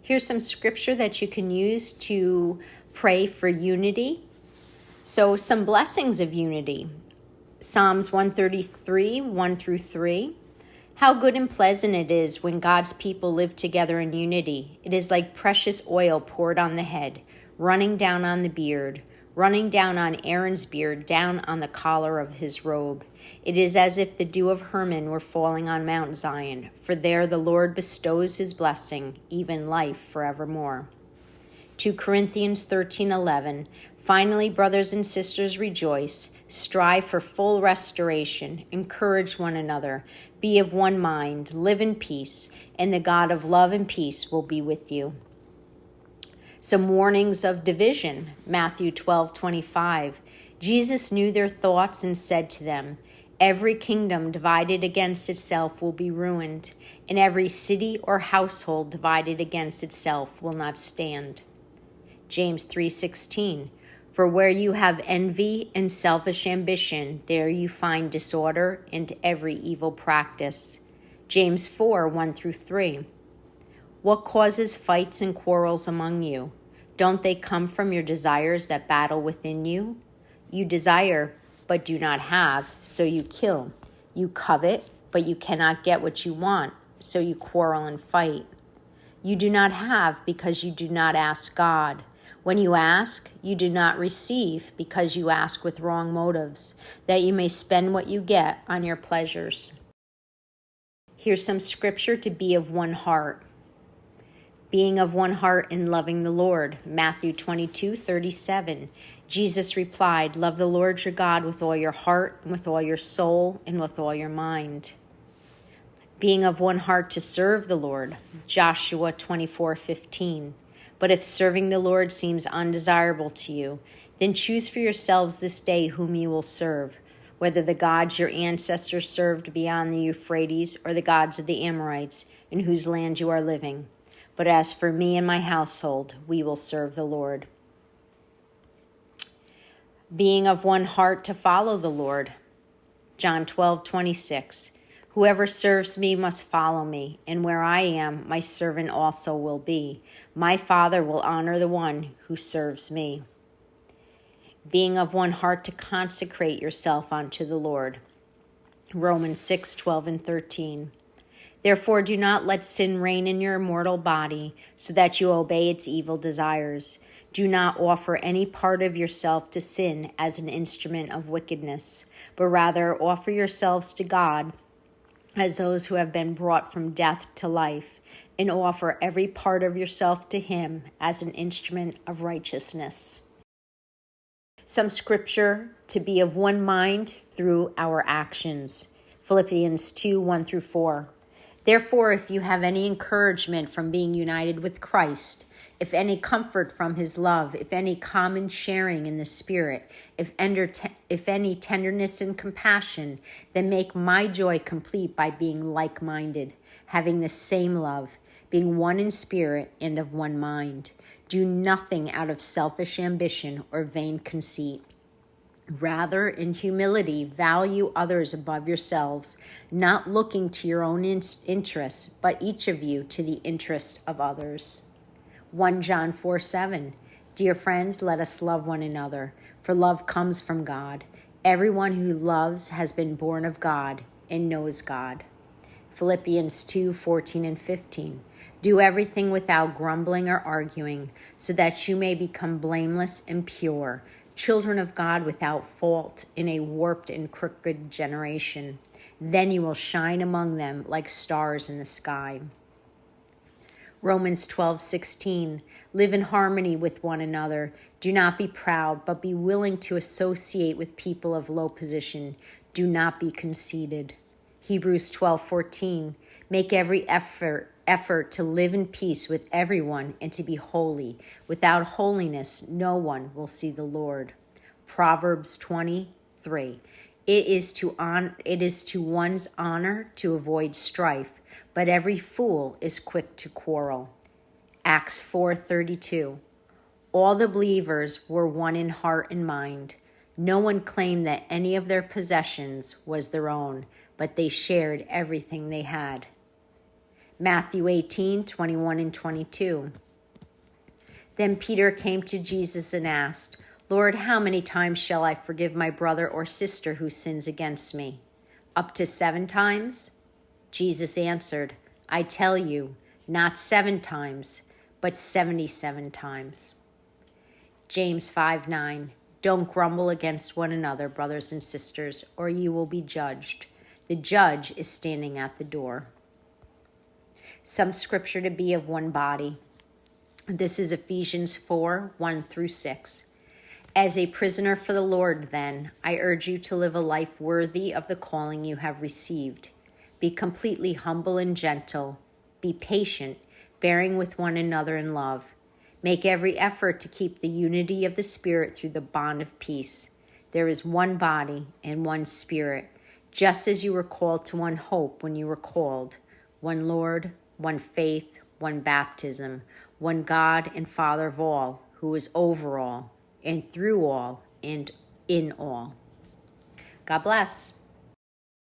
Here's some scripture that you can use to pray for unity. So some blessings of unity. Psalms 133, 1 through 3. How good and pleasant it is when God's people live together in unity. It is like precious oil poured on the head, running down on the beard, running down on Aaron's beard, down on the collar of his robe. It is as if the dew of Hermon were falling on Mount Zion, for there the Lord bestows his blessing, even life forevermore. 2 Corinthians 13:11. Finally, brothers and sisters, rejoice. Strive for full restoration. Encourage one another. Be of one mind. Live in peace. And the God of love and peace will be with you. Some warnings of division. Matthew 12:25. Jesus knew their thoughts and said to them, every kingdom divided against itself will be ruined, and every city or household divided against itself will not stand. James 3:16. For where you have envy and selfish ambition, there you find disorder and every evil practice. James 4:1 through 3. What causes fights and quarrels among you? Don't they come from your desires that battle within you? You desire, but do not have, so you kill. You covet, but you cannot get what you want, so you quarrel and fight. You do not have because you do not ask God. When you ask, you do not receive because you ask with wrong motives, that you may spend what you get on your pleasures. Here's some scripture to be of one heart. Being of one heart in loving the Lord. Matthew 22:37. Jesus replied, love the Lord your God with all your heart, and with all your soul, and with all your mind. Being of one heart to serve the Lord. Joshua 24:15. But if serving the Lord seems undesirable to you, then choose for yourselves this day whom you will serve, whether the gods your ancestors served beyond the Euphrates or the gods of the Amorites, in whose land you are living. But as for me and my household, we will serve the Lord. Being of one heart to follow the Lord. John 12:26. Whoever serves me must follow me, and where I am, my servant also will be. My Father will honor the one who serves me. Being of one heart to consecrate yourself unto the Lord. Romans 6:12 and 13. Therefore do not let sin reign in your mortal body, so that you obey its evil desires. Do not offer any part of yourself to sin as an instrument of wickedness, but rather offer yourselves to God as those who have been brought from death to life, and offer every part of yourself to him as an instrument of righteousness. Some scripture to be of one mind through our actions. Philippians 2:1 through 4. Therefore, if you have any encouragement from being united with Christ, if any comfort from his love, if any common sharing in the Spirit, if any tenderness and compassion, then make my joy complete by being like-minded, having the same love, being one in spirit and of one mind. Do nothing out of selfish ambition or vain conceit. Rather, in humility, value others above yourselves, not looking to your own interests, but each of you to the interest of others. 1 John 4:7. Dear friends, let us love one another, for love comes from God. Everyone who loves has been born of God and knows God. Philippians 2:14 and 15. Do everything without grumbling or arguing, so that you may become blameless and pure, children of God without fault in a warped and crooked generation. Then you will shine among them like stars in the sky. Romans 12:16. Live in harmony with one another. Do not be proud, but be willing to associate with people of low position. Do not be conceited. Hebrews 12:14. Make every effort to live in peace with everyone and to be holy. Without holiness, no one will see the Lord. Proverbs 20:3. It is to one's honor to avoid strife, but every fool is quick to quarrel. Acts 4:32. All the believers were one in heart and mind. No one claimed that any of their possessions was their own, but they shared everything they had. Matthew 18:21 and 22. Then Peter came to Jesus and asked, Lord, how many times shall I forgive my brother or sister who sins against me? Up to 7 times? Jesus answered, I tell you, not 7 times, but 77 times. James 5:9. Don't grumble against one another, brothers and sisters, or you will be judged. The judge is standing at the door. Some scripture to be of one body. This is Ephesians 4:1 through 6. As a prisoner for the Lord, then, I urge you to live a life worthy of the calling you have received. Be completely humble and gentle. Be patient, bearing with one another in love. Make every effort to keep the unity of the Spirit through the bond of peace. There is one body and one Spirit, just as you were called to one hope when you were called, one Lord, one faith, one baptism, one God and Father of all, who is over all, and through all, and in all. God bless.